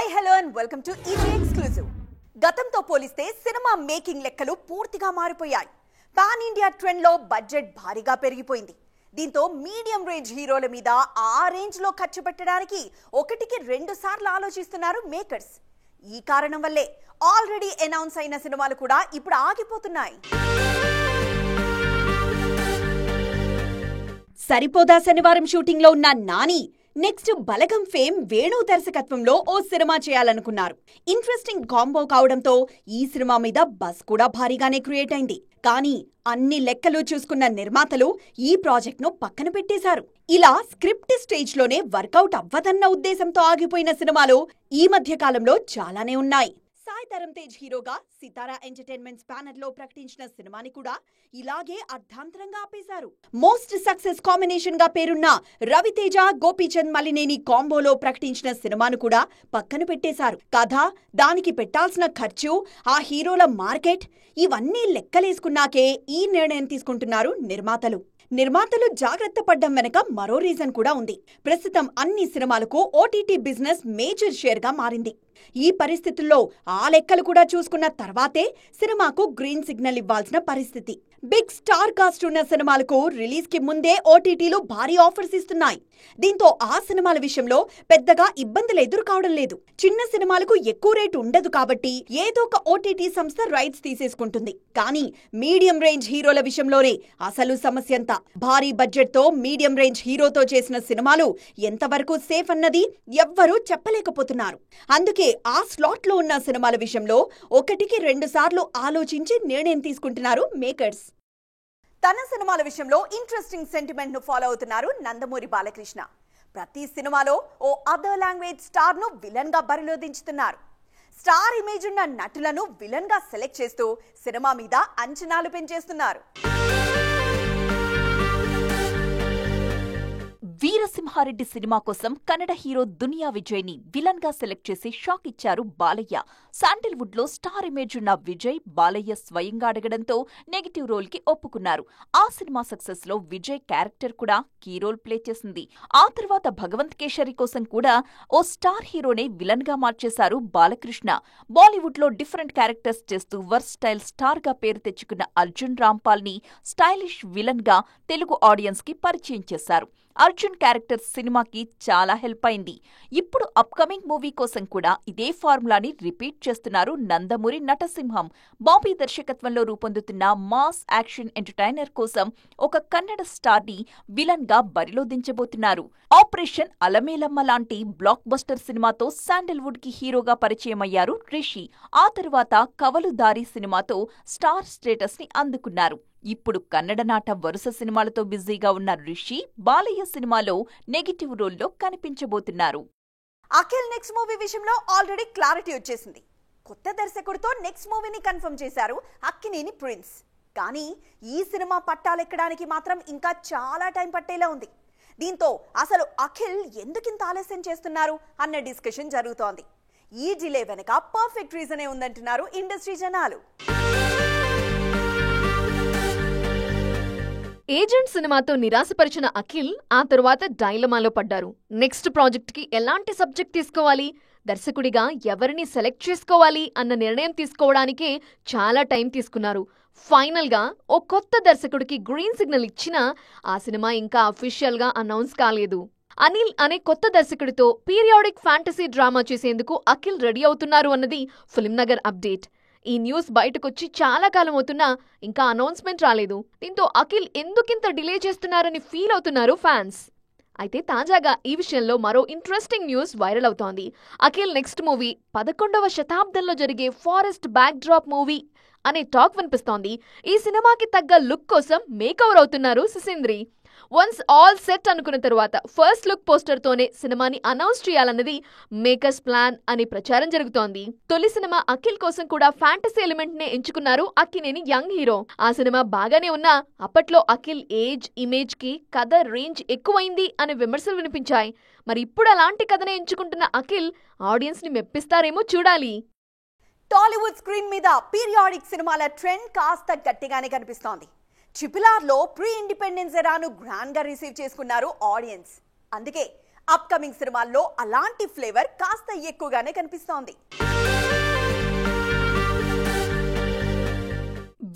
Hi hello and welcome to ET exclusive. గతంతో పోలిస్తే cinema making లెక్కలు పూర్తిగా మారిపోయాయి. పాన్ ఇండియా ట్రెండ్ లో బడ్జెట్ భారీగా పెరిగిపోయింది. దీంతో మీడియం రేంజ్ హీరోల మీద ఆ రేంజ్ లో ఖర్చు పెట్టడానికి ఒకటికి 2 సార్లు ఆలోచిస్తున్నారు మేకర్స్. ఈ కారణం వల్లే ఆల్రెడీ అనౌన్స్ అయిన సినిమాలు కూడా ఇప్పుడు ఆగిపోతున్నాయి. సరిపోదా శనివారం షూటింగ్ లో ఉన్న నాని నెక్స్ట్ బలగం ఫేమ్ వేణు దర్శకత్వంలో ఓ సినిమా చేయాలనుకున్నారు. ఇంట్రెస్టింగ్ కాంబో కావడంతో ఈ సినిమా మీద బజ్ కూడా భారీగానే క్రియేట్ అయింది. కానీ అన్ని లెక్కలు చూసుకున్న నిర్మాతలు ఈ ప్రాజెక్ట్ ను పక్కన పెట్టేశారు. ఇలా స్క్రిప్ట్ స్టేజ్ లోనే వర్కౌట్ అవ్వదన్న ఉద్దేశంతో ఆగిపోయిన సినిమాలు ఈ మధ్య కాలంలో చాలానే ఉన్నాయి. సాయి ధరమ్ తేజ్ హీరోగా సితారా ఎంటర్టైన్మెంట్స్ బ్యానర్ లో ప్రకటించిన సినిమాని కూడా ఇలాగే అర్ధాంతరంగా ఆపేశారు. మోస్ట్ సక్సెస్ కాంబినేషన్ గా పేరున్న రవితేజ గోపీచంద్ మలినేని కాంబోలో ప్రకటించిన సినిమాను కూడా పక్కన పెట్టేశారు. కథ, దానికి పెట్టాల్సిన ఖర్చు, ఆ హీరోల మార్కెట్ ఇవన్నీ లెక్కలేసుకున్నాకే ఈ నిర్ణయం తీసుకుంటున్నారు నిర్మాతలు జాగ్రత్త పడ్డం వెనక మరో రీజన్ కూడా ఉంది. ప్రస్తుతం అన్ని సినిమాలకు ఓటీటీ బిజినెస్ మేజర్ షేర్ గా మారింది. ఈ పరిస్థితుల్లో ఆ లెక్కలు కూడా చూసుకున్న తర్వాతే సినిమాకు గ్రీన్ సిగ్నల్ ఇవ్వాల్సిన పరిస్థితి. బిగ్ స్టార్ కాస్ట్ ఉన్న సినిమాలకు రిలీజ్ కి ముందే ఓటీటీలు భారీ ఆఫర్స్ ఇస్తున్నాయి. దీంతో ఆ సినిమాల విషయంలో పెద్దగా ఇబ్బందులు ఎదురుకావడం లేదు. చిన్న సినిమాలకు ఎక్కువ రేటు ఉండదు కాబట్టి ఏదో ఒక ఓటీటీ సంస్థ రైట్స్ తీసేసుకుంటుంది. కానీ మీడియం రేంజ్ హీరోల విషయంలోనే అసలు సమస్యంతా. భారీ బడ్జెట్ తో మీడియం రేంజ్ హీరోతో చేసిన సినిమాలు ఎంతవరకు సేఫ్ అన్నది ఎవ్వరూ చెప్పలేకపోతున్నారు. అందుకే ఆ స్లాట్ లో ఉన్న సినిమాల విషయంలో ఒకటికి 2 సార్లు ఆలోచించి నిర్ణయం తీసుకుంటున్నారు మేకర్స్. తన సినిమాల విషయంలో ఇంట్రెస్టింగ్ సెంటిమెంట్ ను ఫాలో అవుతున్నారు నందమూరి బాలకృష్ణ. ప్రతి సినిమాలో ఓ అదర్ లాంగ్వేజ్ స్టార్ ను విలన్ గా బరిలో దించుతున్నారు. స్టార్ ఇమేజ్ ఉన్న నటులను విలన్ గా సెలెక్ట్ చేస్తూ సినిమా మీద అంచనాలు పెంచేస్తున్నారు. వీరసింహారెడ్డి సినిమా కోసం కన్నడ హీరో దునియా విజయ్ ని విలన్ గా సెలెక్ట్ చేసి షాక్ ఇచ్చారు బాలయ్య. శాండిల్వుడ్ లో స్టార్ ఇమేజ్ ఉన్న విజయ్ బాలయ్య స్వయంగా అడగడంతో నెగటివ్ రోల్ కి ఒప్పుకున్నారు. ఆ సినిమా సక్సెస్ లో విజయ్ క్యారెక్టర్ కూడా కీ రోల్ ప్లే చేసింది. ఆ తర్వాత భగవంత్ కేశరి కోసం కూడా ఓ స్టార్ హీరోనే విలన్ గా మార్చేశారు బాలకృష్ణ. బాలీవుడ్ లో డిఫరెంట్ క్యారెక్టర్స్ చేస్తూ వర్స్టైల్ స్టార్ గా పేరు తెచ్చుకున్న అర్జున్ రాంపాల్ ని స్టైలిష్ విలన్ గా తెలుగు ఆడియన్స్ కి పరిచయం చేశారు. అర్జున్ క్యారెక్టర్ సినిమాకి చాలా హెల్ప్ అయింది. ఇప్పుడు అప్కమింగ్ మూవీ కోసం కూడా ఇదే ఫార్ములాని రిపీట్ చేస్తున్నారు నందమూరి నటసింహం. బాబీ దర్శకత్వంలో రూపొందుతున్న మాస్ యాక్షన్ ఎంటర్టైనర్ కోసం ఒక కన్నడ స్టార్ ని విలన్ గా బరిలో దించబోతున్నారు. ఆపరేషన్ అలమేలమ్మ లాంటి బ్లాక్ బస్టర్ సినిమాతో శాండిల్వుడ్ కి హీరోగా పరిచయమయ్యారు రిషి. ఆ తరువాత కవలుదారి సినిమాతో స్టార్ స్టేటస్ ని అందుకున్నారు. ఇప్పుడు కన్నడ నాట వరుస సినిమాలతో బిజీగా ఉన్న రిషి బాలయ్య సినిమాలో నెగటివ్ రోల్లో కనిపించబోతున్నారు. అఖిల్ నెక్స్ట్ మూవీ విషయంలో ఆల్రెడీ క్లారిటీ వచ్చేసింది. కొత్త దర్శకుడితో నెక్స్ట్ మూవీని కన్ఫర్మ్ చేశారు అక్కినేని ప్రిన్స్. కానీ ఈ సినిమా పట్టాలెక్కడానికి మాత్రం ఇంకా చాలా టైం పట్టేలా ఉంది. దీంతో అసలు అఖిల్ ఎందుకింత ఆలస్యం చేస్తున్నారు అన్న డిస్కషన్ జరుగుతోంది. ఈ డిలే వెనక పర్ఫెక్ట్ రీజనే ఉందంటున్నారు ఇండస్ట్రీ జనాలు. ఏజెంట్ సినిమాతో నిరాశపరిచిన అఖిల్ ఆ తరువాత డైలమాలో పడ్డారు. నెక్స్ట్ ప్రాజెక్ట్ కి ఎలాంటి సబ్జెక్ట్ తీసుకోవాలి, దర్శకుడిగా ఎవరిని సెలెక్ట్ చేసుకోవాలి అన్న నిర్ణయం తీసుకోవడానికే చాలా టైం తీసుకున్నారు. ఫైనల్ గా ఓ కొత్త దర్శకుడికి గ్రీన్ సిగ్నల్ ఇచ్చినా ఆ సినిమా ఇంకా అఫీషియల్ గా అనౌన్స్ కాలేదు. అనిల్ అనే కొత్త దర్శకుడితో పీరియాడిక్ ఫ్యాంటసీ డ్రామా చేసేందుకు అఖిల్ రెడీ అవుతున్నారు అన్నది ఫిల్మ్ నగర్ అప్డేట్. ఈ న్యూస్ బయటకొచ్చి చాలా కాలం అవుతున్నా ఇంకా అనౌన్స్మెంట్ రాలేదు. దీంతో అఖిల్ ఎందుకింత డిలే చేస్తున్నారని ఫీల్ అవుతున్నారు ఫ్యాన్స్. అయితే తాజాగా ఈ విషయంలో మరో ఇంట్రెస్టింగ్ న్యూస్ వైరల్ అవుతోంది. అఖిల్ నెక్స్ట్ మూవీ 11వ శతాబ్దంలో జరిగే ఫారెస్ట్ బ్యాక్ డ్రాప్ మూవీ అనే టాక్ వినిపిస్తోంది. ఈ సినిమాకి తగ్గ లుక్ కోసం మేకవర్ అవుతున్నారు సుసింద్రి. వన్స్ ఆల్ సెట్ అనుకున్న తరువాత ఫస్ట్ లుక్ పోస్టర్ తోనే సినిమాని అనౌన్స్ చేయాలన్నది మేకర్స్ ప్లాన్ అని ప్రచారం జరుగుతోంది. తొలి సినిమా అఖిల్ కోసం కూడా ఫ్యాంటసీ ఎలిమెంట్ నే ఎంచుకున్నారు అక్కినేని యంగ్ హీరో. ఆ సినిమా బాగానే ఉన్నా అప్పట్లో అఖిల్ ఏజ్, ఇమేజ్ కి కథ రేంజ్ ఎక్కువైంది అనే విమర్శలు వినిపించాయి. మరి ఇప్పుడు అలాంటి కథనే ఎంచుకుంటున్న అఖిల్ ఆడియన్స్ ని మెప్పిస్తారేమో చూడాలి. టాలీవుడ్ స్క్రీన్ మీద పీరియాడిక్ సినిమాల ట్రెండ్ కాస్త గట్టిగానే కనిపిస్తోంది. ట్రిపుల్ ఆర్ లో ప్రీ ఇండిపెండెన్స్ ఎరాను గ్రాండ్ గా రిసీవ్ చేసుకున్నారు ఆడియన్స్. అందుకే అప్కమింగ్ సినిమాల్లో అలాంటి ఫ్లేవర్ కాస్త ఎక్కువగానే కనిపిస్తోంది.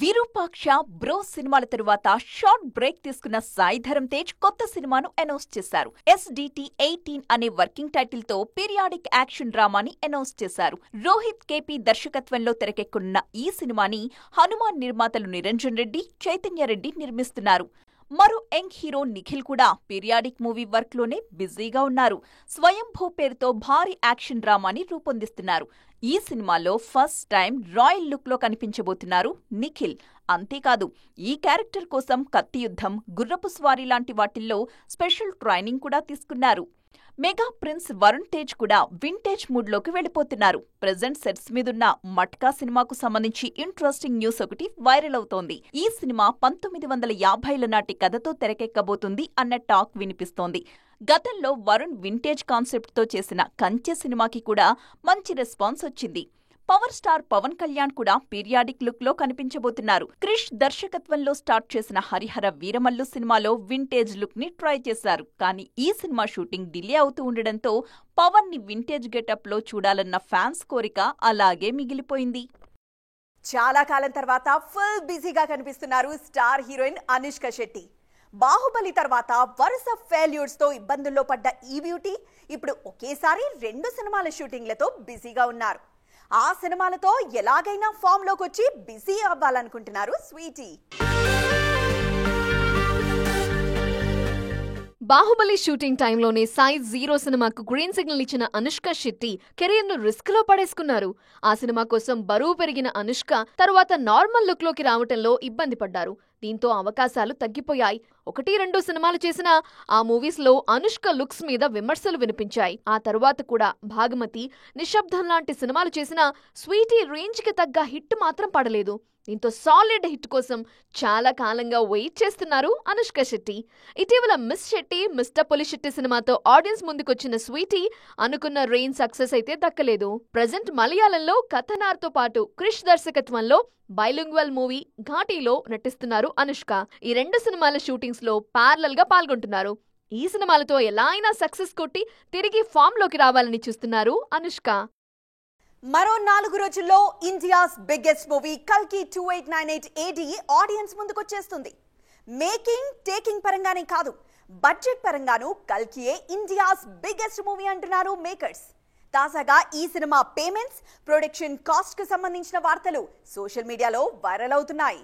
విరూపాక్ష బ్రో సినిమాల తరువాత షార్ట్ బ్రేక్ తీసుకున్న సాయి ధరమ్ తేజ్ కొత్త సినిమాను అనౌన్స్ చేశారు. SDT 18 అనే వర్కింగ్ టైటిల్ తో పీరియాడిక్ యాక్షన్ డ్రామాని అనౌన్స్ చేశారు. రోహిత్ కేపీ దర్శకత్వంలో తెరకెక్కనున్న ఈ సినిమాని హనుమాన్ నిర్మాతలు నిరంజన్ రెడ్డి, చైతన్య రెడ్డి నిర్మిస్తున్నారు. మరో యంగ్ హీరో నిఖిల్ కూడా పీరియాడిక్ మూవీ వర్క్ లోనే బిజీగా ఉన్నారు. స్వయంభూ పేరుతో భారీ యాక్షన్ డ్రామాని రూపొందిస్తున్నారు. ఈ సినిమాలో ఫస్ట్ టైం రాయల్ లుక్ లో కనిపించబోతున్నారు నిఖిల్. అంతేకాదు ఈ క్యారెక్టర్ కోసం కత్తి యుద్ధం, గుర్రపు స్వారీ లాంటి వాటిల్లో స్పెషల్ ట్రైనింగ్ కూడా తీసుకున్నారు. మెగా ప్రిన్స్ వరుణ్ తేజ్ కూడా వింటేజ్ మూడ్ లోకి వెళ్లిపోతున్నారు. ప్రెజెంట్ సెట్స్ మీదున్న మట్కా సినిమాకు సంబంధించి ఇంట్రెస్టింగ్ న్యూస్ ఒకటి వైరల్ అవుతోంది. ఈ సినిమా 1950ల నాటి కథతో తెరకెక్కబోతుంది అన్న టాక్ వినిపిస్తోంది. గతంలో వరుణ్ వింటేజ్ కాన్సెప్ట్ తో చేసిన కంచె సినిమాకి కూడా మంచి రెస్పాన్స్ వచ్చింది. పవర్ స్టార్ పవన్ కళ్యాణ్ కూడా పీరియాడిక్ లుక్ లో కనిపించబోతున్నారు. క్రిష్ దర్శకత్వంలో స్టార్ట్ చేసిన హరిహర వీరమల్లు సినిమాలో వింటేజ్ లుక్ ని ట్రై చేశారు. కానీ ఈ సినిమా షూటింగ్ డిలే అవుతూ ఉండడంతో పవన్ ని వింటేజ్ గెటప్ లో చూడాలన్న ఫ్యాన్స్ కోరిక అలాగే మిగిలిపోయింది. చాలా కాలం తర్వాత ఫుల్ బిజీగా కనిపిస్తున్నారు స్టార్ హీరోయిన్ అనుష్క శెట్టి. బాహుబలి తర్వాత వరుస ఫెయిల్యూర్స్ తో ఇబ్బందుల్లో పడ్డ ఈ బ్యూటీ ఇప్పుడు ఒకేసారి 2 సినిమాల షూటింగ్లతో బిజీగా ఉన్నారు. ఆ సినిమాలతో ఎలాగైనా ఫామ్ లోకి వచ్చి బిజీ అవ్వాలనుకుంటున్నారు స్వీటీ. బాహుబలి షూటింగ్ టైంలోనే సాయి 0 సినిమాకు గ్రీన్ సిగ్నల్ ఇచ్చిన అనుష్క శెట్టి కెరీర్ ను రిస్క్ లో పడేసుకున్నారు. ఆ సినిమా కోసం బరువు పెరిగిన అనుష్క తరువాత నార్మల్ లుక్ లోకి రావటంలో ఇబ్బంది పడ్డారు. దీంతో అవకాశాలు తగ్గిపోయాయి. 1-2 సినిమాలు చేసినా ఆ మూవీస్ లో అనుష్క లుక్స్ మీద విమర్శలు వినిపించాయి. ఆ తరువాత కూడా భాగమతి, నిశ్శబ్దం లాంటి సినిమాలు చేసినా స్వీటీ రేంజ్ కి తగ్గ హిట్ మాత్రం పడలేదు. దీంతో సాలిడ్ హిట్ కోసం చాలా కాలంగా వెయిట్ చేస్తున్నారు అనుష్క శెట్టి. ఇటీవల మిస్ శెట్టి, మిస్టర్ పొలిశెట్టి సినిమాతో ఆడియన్స్ ముందుకొచ్చిన స్వీటీ అనుకున్న రేంజ్ సక్సెస్ అయితే దక్కలేదు. ప్రెజెంట్ మలయాళంలో కథనార్తో పాటు క్రిష్ దర్శకత్వంలో బైలింగ్వల్ మూవీ ఘాటీలో నటిస్తున్నారు అనుష్క. ఈ 2 సినిమాల షూటింగ్స్ లో ప్యారలల్ గా పాల్గొంటున్నారు. ఈ సినిమాలతో ఎలా అయినా సక్సెస్ కొట్టి తిరిగి ఫామ్ లోకి రావాలని చూస్తున్నారు అనుష్క. మరో 4 రోజుల్లో ఇండియాస్ బిగ్గెస్ట్ మూవీ కల్కి 2898 AD ఆడియన్స్ ముందుకొచ్చేస్తుంది. మేకింగ్, టేకింగ్ పరంగానే కాదు, బడ్జెట్ పరంగానూ కల్కియే ఇండియాస్ బిగ్గెస్ట్ మూవీ అంటున్నారు మేకర్స్. తాజాగా ఈ సినిమా పేమెంట్స్, ప్రొడక్షన్ కాస్ట్ కు సంబంధించిన వార్తలు సోషల్ మీడియాలో వైరల్ అవుతున్నాయి.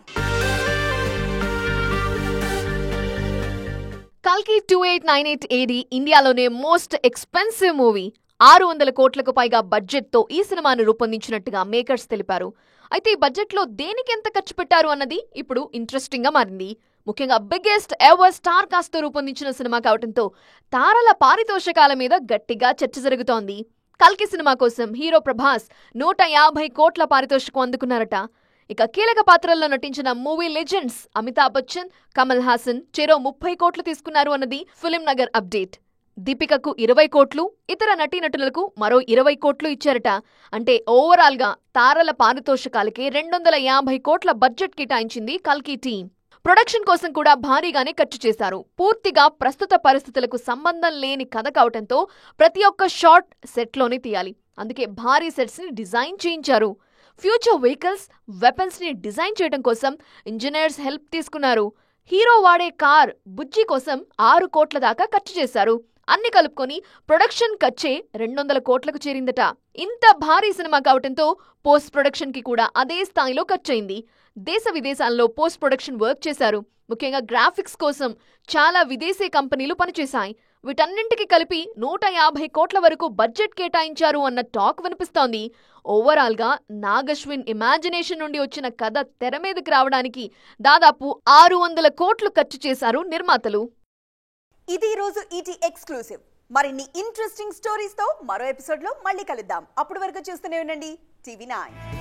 కల్కి 2898 AD ఇండియాలోనే మోస్ట్ ఎక్స్పెన్సివ్ మూవీ. 600 కోట్లకు పైగా బడ్జెట్ తో ఈ సినిమాను రూపొందించినట్టుగా మేకర్స్ తెలిపారు. అయితే ఈ బడ్జెట్ లో దేనికి ఎంత ఖర్చు పెట్టారు అన్నది ఇప్పుడు ఇంట్రెస్టింగ్ గా మారింది. ముఖ్యంగా బిగ్గెస్ట్ ఎవర్ స్టార్ కాస్ట్ తో రూపొందించిన సినిమా కావడంతో తారల పారితోషికాల మీద గట్టిగా చర్చ జరుగుతోంది. కల్కి సినిమా కోసం హీరో ప్రభాస్ 150 కోట్ల పారితోషికం అందుకున్నారట. ఇక కీలక పాత్రల్లో నటించిన మూవీ లెజెండ్స్ అమితాబ్ బచ్చన్, కమల్ హాసన్ చెరో 30 కోట్లు తీసుకున్నారు అన్నది ఫిల్మ్ నగర్ అప్డేట్. దీపికకు 20 కోట్లు, ఇతర నటీనటులకు మరో 20 కోట్లు ఇచ్చారట. అంటే ఓవరాల్ గా తారల పారితోషికాలకే 250 కోట్ల బడ్జెట్ కేటాయించింది కల్కి టీం. ప్రొడక్షన్ కోసం కూడా భారీగానే ఖర్చు చేశారు. పూర్తిగా ప్రస్తుత పరిస్థితులకు సంబంధం లేని కథ కావటంతో ప్రతి ఒక్క షాట్ సెట్లోనే తీయాలి. అందుకే భారీ సెట్స్ ని డిజైన్ చేయించారు. ఫ్యూచర్ వెహికల్స్, వెపన్స్ ని డిజైన్ చేయడం కోసం ఇంజనీర్స్ హెల్ప్ తీసుకున్నారు. హీరో వాడే కార్ బుజ్జి కోసం 6 కోట్ల దాకా ఖర్చు చేశారు. అన్ని కలుపుకొని ప్రొడక్షన్ ఖర్చే 200 కోట్లకు చేరిందట. ఇంత భారీ సినిమా కావటంతో పోస్ట్ ప్రొడక్షన్ కి కూడా అదే స్థాయిలో ఖర్చయింది. దేశ విదేశాల్లో పోస్ట్ ప్రొడక్షన్ వర్క్ చేశారు. ముఖ్యంగా గ్రాఫిక్స్ కోసం చాలా విదేశీ కంపెనీలు పనిచేశాయి. వీటన్నింటికి కలిపి 150 కోట్ల వరకు బడ్జెట్ కేటాయించారు అన్న టాక్ వినిపిస్తోంది. ఓవరాల్ గా నాగశ్విన్ ఇమాజినేషన్ నుండి వచ్చిన కథ తెర మీదకి రావడానికి దాదాపు 600 కోట్లు ఖర్చు చేశారు నిర్మాతలు. ఇది రోజు ఈటీ ఎక్స్క్లూసివ్. మరిన్ని ఇంట్రెస్టింగ్ స్టోరీస్ తో మరో ఎపిసోడ్ లో మళ్ళీ కలుద్దాం. అప్పటి వరకు చూస్తూనే ఉండండి TV9.